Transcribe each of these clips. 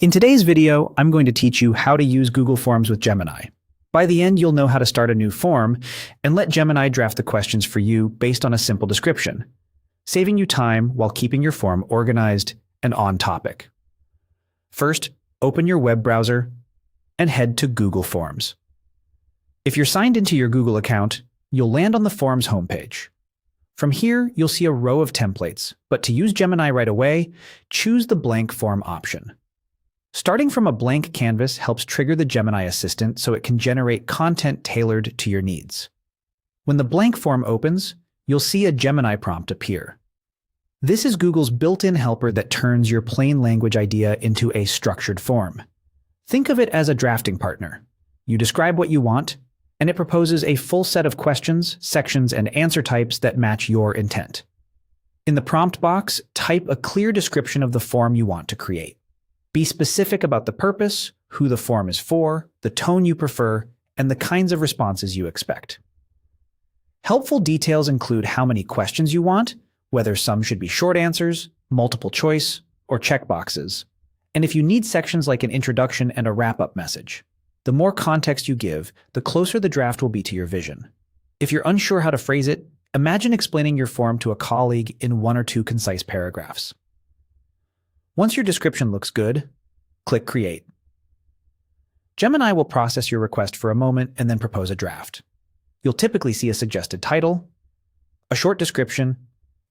In today's video, I'm going to teach you how to use Google Forms with Gemini. By the end, you'll know how to start a new form and let Gemini draft the questions for you based on a simple description, saving you time while keeping your form organized and on topic. First, open your web browser and head to Google Forms. If you're signed into your Google account, you'll land on the Forms homepage. From here, you'll see a row of templates, but to use Gemini right away, choose the blank form option. Starting from a blank canvas helps trigger the Gemini assistant so it can generate content tailored to your needs. When the blank form opens, you'll see a Gemini prompt appear. This is Google's built-in helper that turns your plain language idea into a structured form. Think of it as a drafting partner. You describe what you want, and it proposes a full set of questions, sections, and answer types that match your intent. In the prompt box, type a clear description of the form you want to create. Be specific about the purpose, who the form is for, the tone you prefer, and the kinds of responses you expect. Helpful details include how many questions you want, whether some should be short answers, multiple choice, or checkboxes, and if you need sections like an introduction and a wrap-up message. The more context you give, the closer the draft will be to your vision. If you're unsure how to phrase it, imagine explaining your form to a colleague in 1 or 2 concise paragraphs. Once your description looks good, click Create. Gemini will process your request for a moment and then propose a draft. You'll typically see a suggested title, a short description,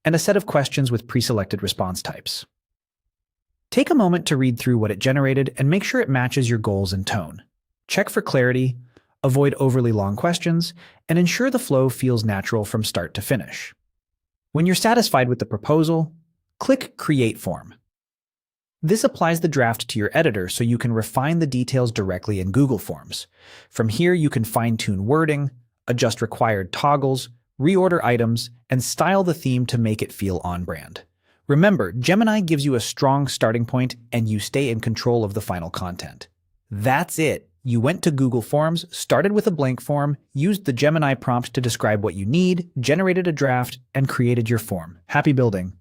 and a set of questions with pre-selected response types. Take a moment to read through what it generated and make sure it matches your goals and tone. Check for clarity, avoid overly long questions, and ensure the flow feels natural from start to finish. When you're satisfied with the proposal, click Create Form. This applies the draft to your editor so you can refine the details directly in Google Forms. From here, you can fine-tune wording, adjust required toggles, reorder items, and style the theme to make it feel on-brand. Remember, Gemini gives you a strong starting point and you stay in control of the final content. That's it. You went to Google Forms, started with a blank form, used the Gemini prompt to describe what you need, generated a draft, and created your form. Happy building!